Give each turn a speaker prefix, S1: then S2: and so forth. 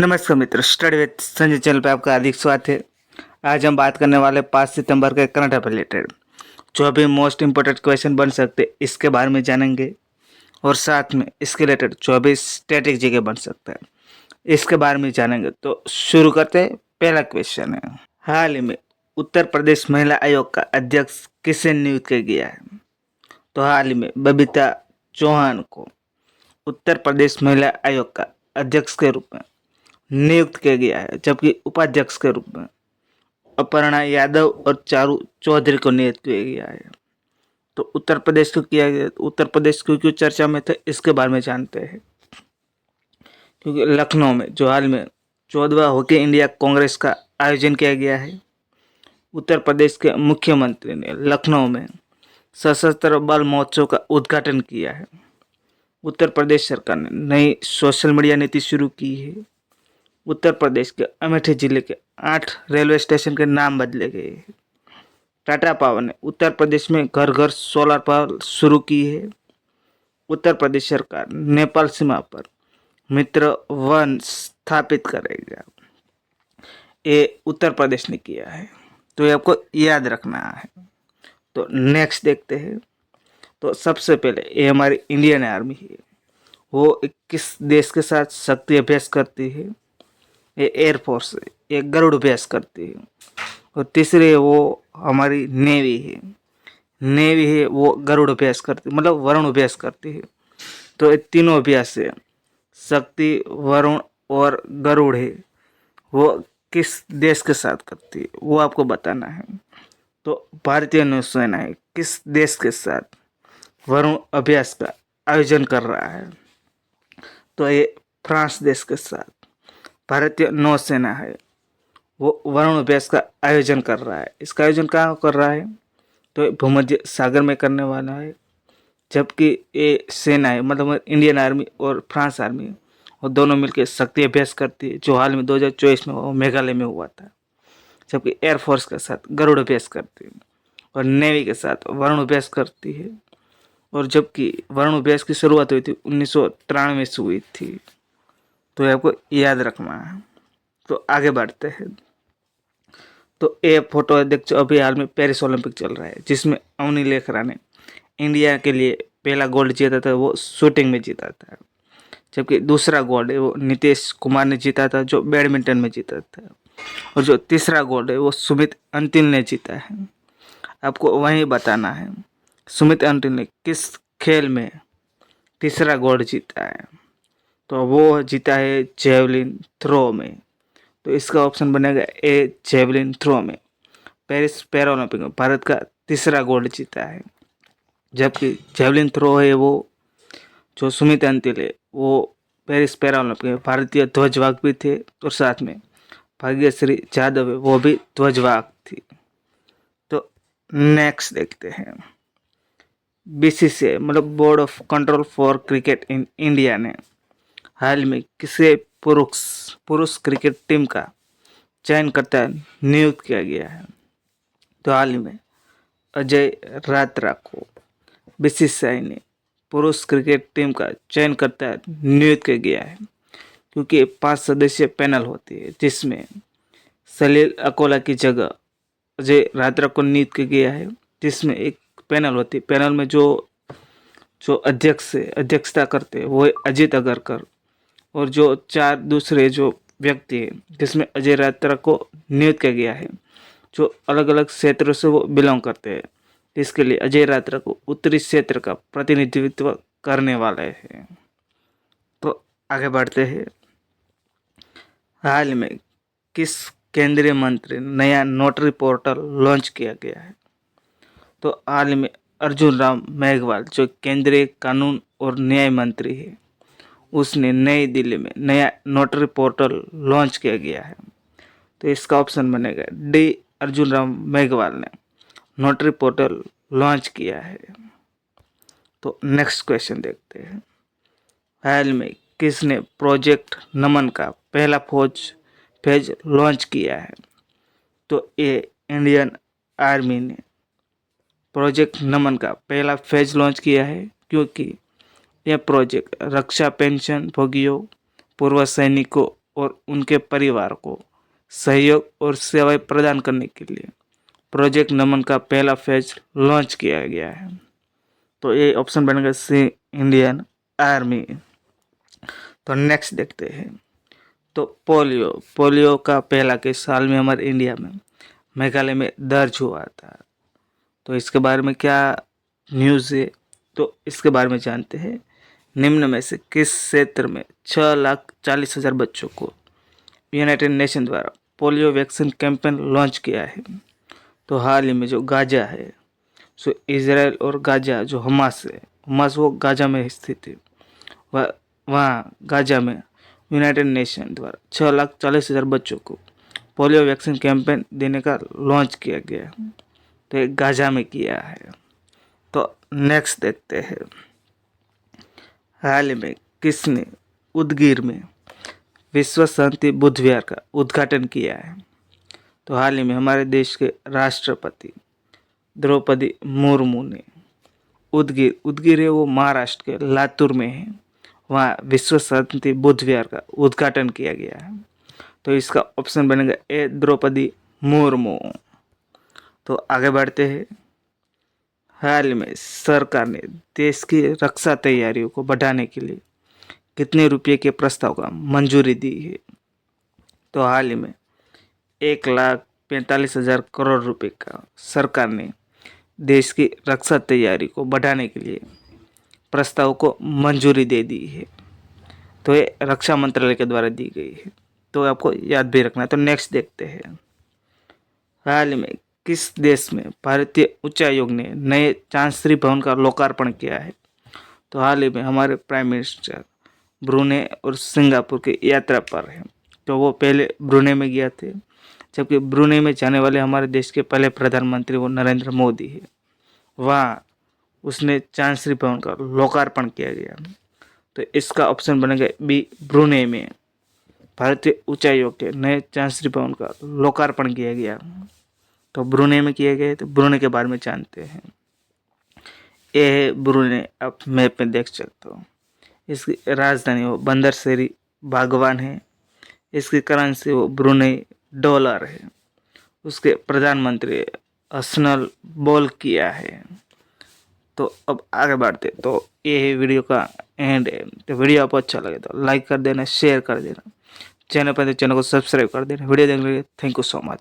S1: नमस्कार मित्र, study with Sanjay channel पे आपका हार्दिक स्वागत है। आज हम बात करने वाले 5 सितंबर के करंट अफेयर रिलेटेड जो अभी मोस्ट इम्पोर्टेंट क्वेश्चन बन सकते हैं इसके बारे में जानेंगे और साथ में इसके रिलेटेड जो अभी स्टैटिक जीके बन सकता है इसके बारे में जानेंगे। तो शुरू करते हैं। पहला क्वेश्चन है, हाल ही में उत्तर प्रदेश महिला आयोग का अध्यक्ष किसे नियुक्त किया गया है? तो हाल ही में बबीता चौहान को उत्तर प्रदेश महिला आयोग का अध्यक्ष के रूप में नियुक्त किया गया है, जबकि उपाध्यक्ष के रूप में अपर्णा यादव और चारू चौधरी को नियुक्त किया गया है। तो उत्तर प्रदेश को किया गया, उत्तर प्रदेश क्यों चर्चा में थे इसके बारे में जानते हैं। क्योंकि लखनऊ में जो हाल में 14वां हॉकी इंडिया कांग्रेस का आयोजन किया गया है, उत्तर प्रदेश के मुख्यमंत्री ने लखनऊ में सशस्त्र बल महोत्सव का उद्घाटन किया है। उत्तर प्रदेश सरकार ने नई सोशल मीडिया नीति शुरू की है। उत्तर प्रदेश के अमेठी जिले के 8 रेलवे स्टेशन के नाम बदले गए हैं। टाटा पावर ने उत्तर प्रदेश में घर घर सोलर पावर शुरू की है। उत्तर प्रदेश सरकार नेपाल सीमा पर मित्र वन स्थापित करेगा। ये उत्तर प्रदेश ने किया है, तो ये आपको याद रखना है। तो नेक्स्ट देखते हैं। तो सबसे पहले ये हमारी इंडियन आर्मी है, वो किस देश के साथ शक्ति अभ्यास करती है? ये एयरफोर्स है, ये गरुड़ अभ्यास करती है। और तीसरी है वो हमारी नेवी है, नेवी है वो गरुड़ अभ्यास करती है, मतलब वरुण अभ्यास करती है। तो ये तीनों अभ्यास है, शक्ति, वरुण और गरुड़ है, वो किस देश के साथ करती है वो आपको बताना है। तो भारतीय नौसेना है किस देश के साथ वरुण अभ्यास का आयोजन कर रहा है? तो ये फ्रांस देश के साथ भारतीय नौसेना है वो वरुण अभ्यास का आयोजन कर रहा है। इसका आयोजन कहाँ कर रहा है? तो भूमध्य सागर में करने वाला है। जबकि ये सेना है, मतलब इंडियन आर्मी और फ्रांस आर्मी और दोनों मिलकर शक्ति अभ्यास करती है, जो हाल में 2024 में वो मेघालय में हुआ था। जबकि एयरफोर्स के साथ गरुड़ अभ्यास करती है और नेवी के साथ वरुण अभ्यास करती है। और जबकि वरुण अभ्यास की शुरुआत हुई थी 1993 से हुई थी, तो ये आपको याद रखना है। तो आगे बढ़ते हैं। तो ये फोटो देख, अभी हाल में पेरिस ओलंपिक चल रहा है जिसमें अवनी लेखरा ने इंडिया के लिए पहला गोल्ड जीता था, वो शूटिंग में जीता था। जबकि दूसरा गोल्ड है वो नीतीश कुमार ने जीता था, जो बैडमिंटन में जीता था। और जो तीसरा गोल्ड है वो सुमित अंतिल ने जीता है। आपको वही बताना है सुमित अंतिल ने किस खेल में तीसरा गोल्ड जीता है? तो वो जीता है जेवलिन थ्रो में। तो इसका ऑप्शन बनेगा ए, जेवलिन थ्रो में। पेरिस पैरालंपिक में भारत का तीसरा गोल्ड जीता है। जबकि जेवलिन थ्रो है वो जो सुमित अंतिल है वो पेरिस पैरालंपिक में भारतीय ध्वजवाहक भी थे, और साथ में भाग्यश्री जाधव है वो भी ध्वजवाहक थी। तो नेक्स्ट देखते हैं। बीसीसीआई मतलब board of control for cricket in India ने हाल में किसे पुरुष क्रिकेट टीम का चयनकर्ता नियुक्त किया गया है? तो हाल ही में अजय रात्रा को बीसीसीआई ने पुरुष क्रिकेट टीम का चयनकर्ता नियुक्त किया गया है। क्योंकि 5 सदस्यीय पैनल होती है जिसमें सलील अकोला की जगह अजय रात्रा को नियुक्त किया गया है। जिसमें एक पैनल होती है, पैनल में जो अध्यक्षता करते हैं वो अजीत अगरकर, और जो 4 दूसरे जो व्यक्ति हैं जिसमें अजय रात्रा को नियुक्त किया गया है, जो अलग अलग क्षेत्रों से वो बिलोंग करते हैं। इसके लिए अजय रात्रा को उत्तरी क्षेत्र का प्रतिनिधित्व करने वाले हैं। तो आगे बढ़ते हैं। हाल में किस केंद्रीय मंत्री नया नोटरी पोर्टल लॉन्च किया गया है? तो हाल में अर्जुन राम मेघवाल जो केंद्रीय कानून और न्याय मंत्री है, उसने नई दिल्ली में नया नोटरी पोर्टल लॉन्च किया गया है। तो इसका ऑप्शन बनेगा डी, अर्जुन राम मेघवाल ने नोटरी पोर्टल लॉन्च किया है। तो नेक्स्ट क्वेश्चन देखते हैं। हाल में किसने प्रोजेक्ट नमन का पहला फेज लॉन्च किया है? तो ये इंडियन आर्मी ने प्रोजेक्ट नमन का पहला फेज लॉन्च किया है, क्योंकि यह प्रोजेक्ट रक्षा पेंशन भोगियों, पूर्व सैनिकों और उनके परिवार को सहयोग और सेवाएं प्रदान करने के लिए प्रोजेक्ट नमन का पहला फेज लॉन्च किया गया है। तो ये ऑप्शन बनेगा सी, इंडियन आर्मी। तो नेक्स्ट देखते हैं। तो पोलियो का पहला केस साल में हमारे इंडिया में मेघालय में दर्ज हुआ था। तो इसके बारे में क्या न्यूज़ है, तो इसके बारे में जानते हैं। निम्न में से किस क्षेत्र में 6,40,000 बच्चों को यूनाइटेड नेशन द्वारा पोलियो वैक्सीन कैंपेन लॉन्च किया है? तो हाल ही में जो गाजा है, सो इजराइल और गाजा जो हमास है, हमास वो गाजा में स्थित है, वहाँ गाजा में यूनाइटेड नेशन द्वारा 6,40,000 बच्चों को पोलियो वैक्सीन कैंपेन देने का लॉन्च किया गया है। तो ये गाजा में किया है। तो नेक्स्ट देखते हैं। हाल ही में किसने उदगीर में विश्व शांति बुद्ध विहार का उद्घाटन किया है? तो हाल ही में हमारे देश के राष्ट्रपति द्रौपदी मुर्मू ने उदगीर है वो महाराष्ट्र के लातूर में है, वहाँ विश्व शांति बुद्ध विहार का उद्घाटन किया गया है। तो इसका ऑप्शन बनेगा ए, द्रौपदी मुर्मू। तो आगे बढ़ते हैं। हाल में सरकार ने देश की रक्षा तैयारियों को बढ़ाने के लिए कितने रुपये के प्रस्ताव का मंजूरी दी है? तो हाल ही में 1,45,000 करोड़ रुपए का सरकार ने देश की रक्षा तैयारी को बढ़ाने के लिए प्रस्ताव को मंजूरी दे दी है। तो ये रक्षा मंत्रालय के द्वारा दी गई है, तो आपको याद भी रखना है। तो नेक्स्ट देखते हैं। हाल ही में किस देश में भारतीय उच्चायोग ने नए चांसरी भवन का लोकार्पण किया है? तो हाल ही में हमारे प्राइम मिनिस्टर ब्रुनेई और सिंगापुर की यात्रा पर है। तो वो पहले ब्रुनेई में गया थे, जबकि ब्रुनेई में जाने वाले हमारे देश के पहले प्रधानमंत्री वो नरेंद्र मोदी है। वहाँ उसने चांसरी भवन का लोकार्पण किया गया। तो इसका ऑप्शन बनेगा बी, ब्रुनेई में भारतीय उच्चायोग के नए चांसरी भवन का लोकार्पण किया गया। तो ब्रुनेई में किए गए। तो ब्रुनेई के बारे में जानते हैं। ये है ब्रुनेई, आप मैप में देख सकते हो। इसकी राजधानी वो बंदर शेरी बागवान है। इसकी करेंसी वो ब्रुनेई डॉलर है। उसके प्रधानमंत्री हसनल बोलकिया है। तो अब आगे बढ़ते। तो ये है वीडियो का एंड है। तो वीडियो आपको अच्छा लगे तो लाइक कर देना, शेयर कर देना, चैनल पर तो चैनल को सब्सक्राइब कर देना। वीडियो देखने के लिए थैंक यू सो मच।